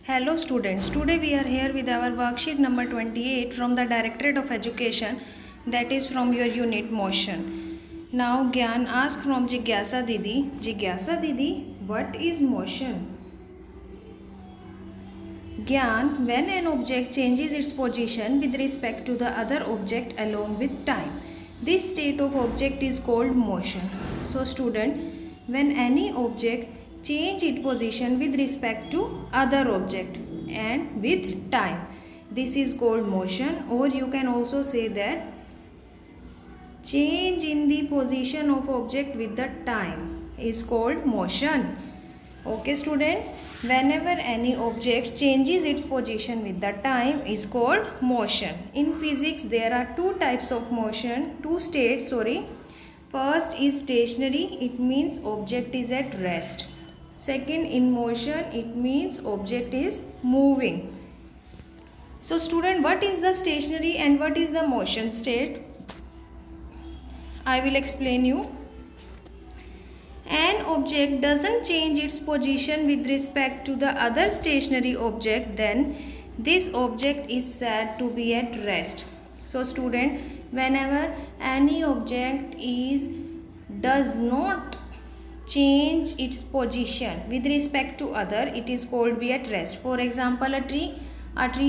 Hello students, today we are here with our worksheet number 28 from the Directorate of Education, that is from your unit motion. Now Gyan asks from Jigyasa Didi, what is motion? Gyan, when an object changes its position with respect to the other object along with time, this state of object is called motion. So student, when any object change its position with respect to other object and with time, this is called motion, or you can also say that change in the position of object with the time is called motion. Okay students, whenever any object changes its position with the time is called motion. In physics there are two types of motion, two states. First is stationary, it means object is at rest. Second, in motion, it means object is moving. So student, what is the stationary and what is the motion state? I will explain you. An object doesn't change its position with respect to the other stationary object, then this object is said to be at rest. So student, whenever any object does not change its position with respect to other, it is called be at rest. For example, a tree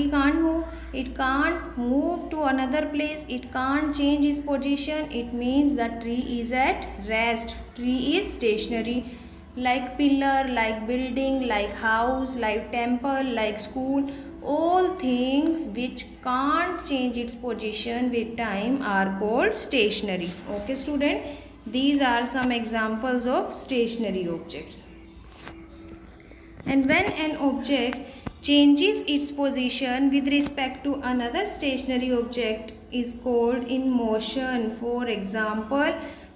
can't move, it can't move to another place, it can't change its position, it means the tree is at rest. Tree is stationary. Like pillar, like building, like house, like temple, like school, all things which can't change its position with time are called stationary. Okay student, these are some examples of stationary objects. And when an object changes its position with respect to another stationary object is called in motion. For example,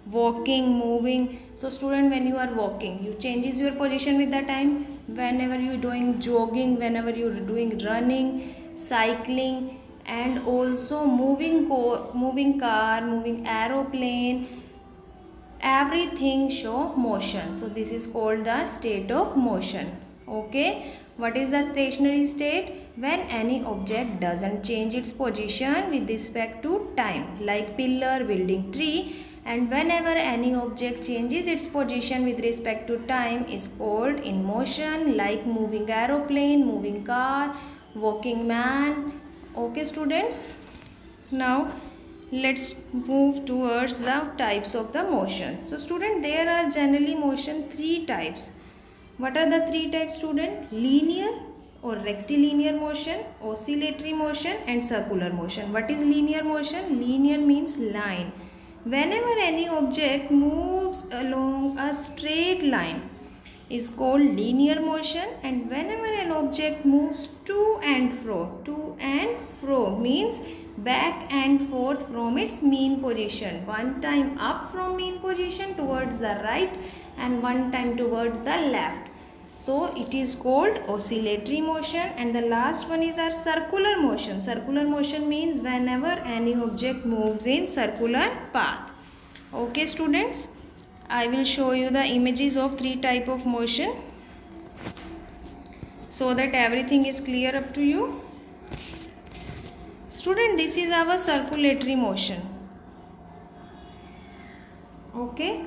walking, moving. So student, when you are walking, you changes your position with the time. Whenever you are doing jogging, whenever you are doing running, cycling, and also moving car, moving aeroplane, everything show motion. So this is called the state of motion. Okay, what is the stationary state? When any object doesn't change its position with respect to time, like pillar, building, tree. And whenever any object changes its position with respect to time is called in motion, like moving aeroplane, moving car, walking man. Okay students, now let's move towards the types of the motion. So student, there are generally motion three types. What are the three types student? Linear or rectilinear motion, oscillatory motion and circular motion. What is linear motion? Linear means line. Whenever any object moves along a straight line is called linear motion, and whenever an object moves to and fro means back and forth from its mean position. One time up from mean position towards the right and one time towards the left. So it is called oscillatory motion. And the last one is our circular motion. Circular motion means whenever any object moves in circular path. Okay students, I will show you the images of three type of motion so that everything is clear up to you. Student, this is our circulatory motion. Okay,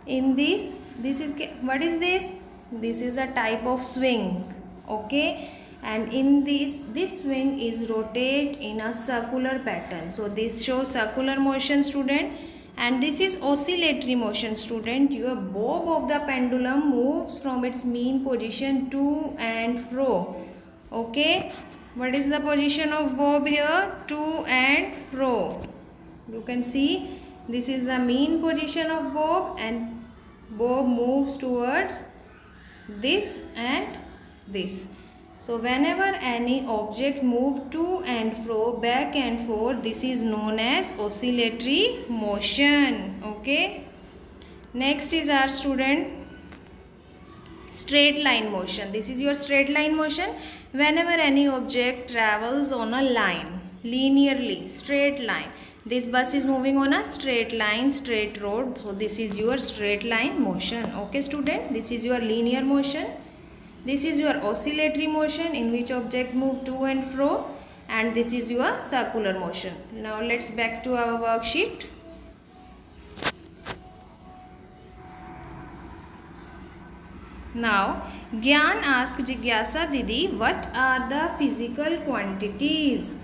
in this is, what is this? This is a type of swing. Okay, and in this swing is rotate in a circular pattern. So this shows circular motion student. And this is oscillatory motion student. Your bob of the pendulum moves from its mean position to and fro. Okay, what is the position of bob here? To and fro. You can see this is the mean position of bob, and bob moves towards this and this. So whenever any object moves to and fro, back and forth, this is known as oscillatory motion. Okay, next is our student straight line motion. This is your straight line motion. Whenever any object travels on a line, linearly, straight line, this bus is moving on a straight line, straight road. So this is your straight line motion. Okay student, this is your linear motion. This is your oscillatory motion in which object move to and fro, and this is your circular motion. Now let's back to our worksheet. Now Gyan asked Jigyasa Didi, what are the physical quantities?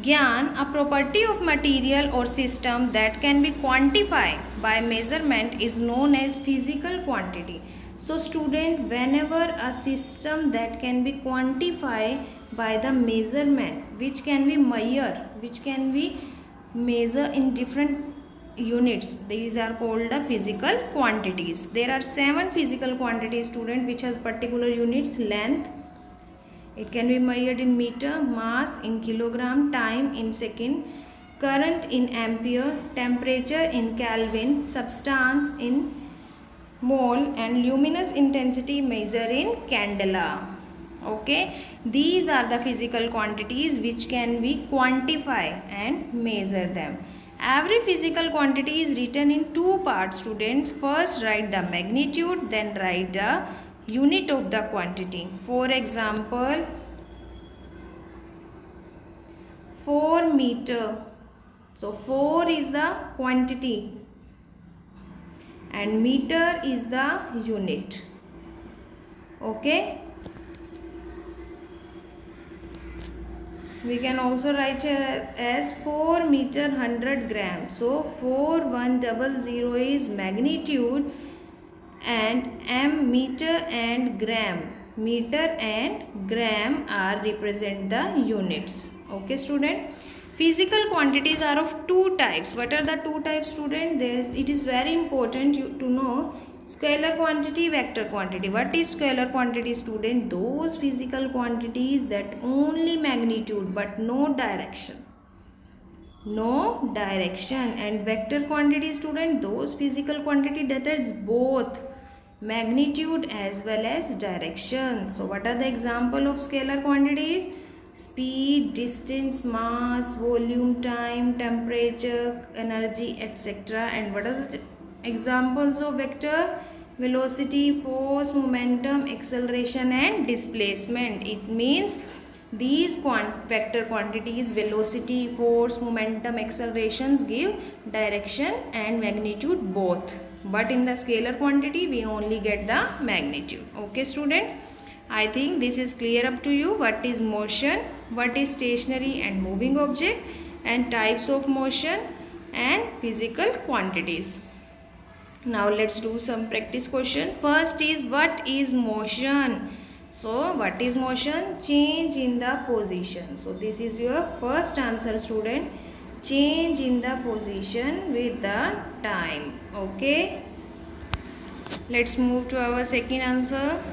Gyan, a property of material or system that can be quantified by measurement, is known as physical quantity. So student, whenever a system that can be quantified by the measurement, which can be measure in different units, these are called the physical quantities. There are 7 physical quantities, student, which has particular units: length, it can be measured in meter; mass in kilogram; time in second; current in ampere; temperature in Kelvin; substance in mole; and luminous intensity measured in candela. Okay, these are the physical quantities which can be quantified and measure them. Every physical quantity is written in 2 parts, students. First write the magnitude, then write the unit of the quantity. For example, 4 meter. So 4 is the quantity and meter is the unit. Okay. We can also write here as 4 meter 100 grams. So 4100 is magnitude, and m meter and gram. Meter and gram are represent the units. Okay student. Physical quantities are of 2 types. What are the 2 types, student? It is very important to know scalar quantity, vector quantity. What is scalar quantity, student? Those physical quantities that only magnitude but no direction. No direction. And vector quantity, student, those physical quantity that is both magnitude as well as direction. So what are the example of scalar quantities? Speed, distance, mass, volume, time, temperature, energy, etc. And what are the examples of vector? Velocity, force, momentum, acceleration and displacement. It means these vector quantities, velocity, force, momentum, accelerations, give direction and magnitude both. But in the scalar quantity, we only get the magnitude. Okay students, I think this is clear up to you. What is motion, what is stationary and moving object, and types of motion and physical quantities. Now let's do some practice question. First is, what is motion? So what is motion? Change in the position. So this is your first answer, student. Change in the position with the time. Okay. Let's move to our second answer.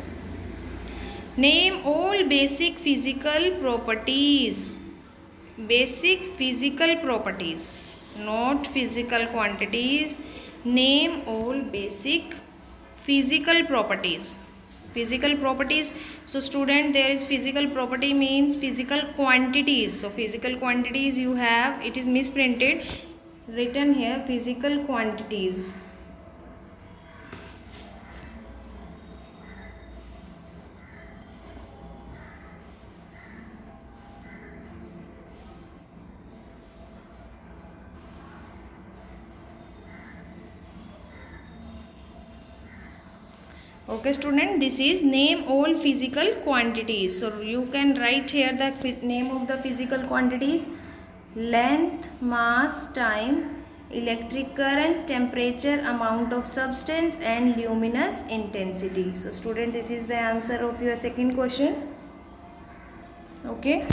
Name all basic physical properties. Basic physical properties, not physical quantities. Name all basic physical properties. Physical properties. So student, there is physical property means physical quantities. So physical quantities you have, it is misprinted, written here physical quantities. Okay student, this is name all physical quantities. So you can write here the name of the physical quantities: length, mass, time, electric current, temperature, amount of substance and luminous intensity. So student, this is the answer of your second question. Okay.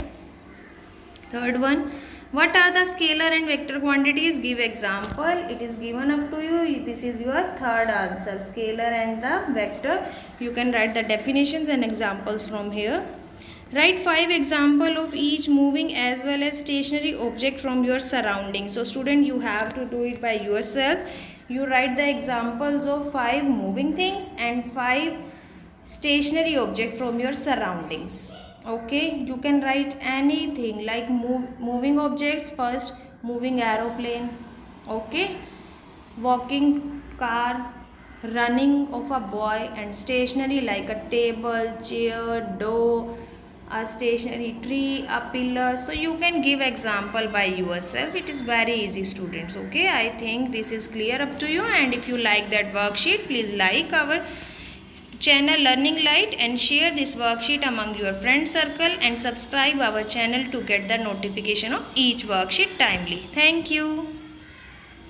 Third one, what are the scalar and vector quantities? Give example. It is given up to you. This is your third answer, scalar and the vector. You can write the definitions and examples from here. Write 5 examples of each moving as well as stationary object from your surroundings. So student, you have to do it by yourself. You write the examples of 5 moving things and 5 stationary object from your surroundings. Okay, you can write anything like moving objects. First, moving aeroplane, okay, walking car, running of a boy, and stationery like a table, chair, door, a stationary tree, a pillar. So you can give example by yourself. It is very easy, students. Okay, I think this is clear up to you, and if you like that worksheet, please like our channel Learning Light and share this worksheet among your friend circle, and subscribe our channel to get the notification of each worksheet timely. Thank you.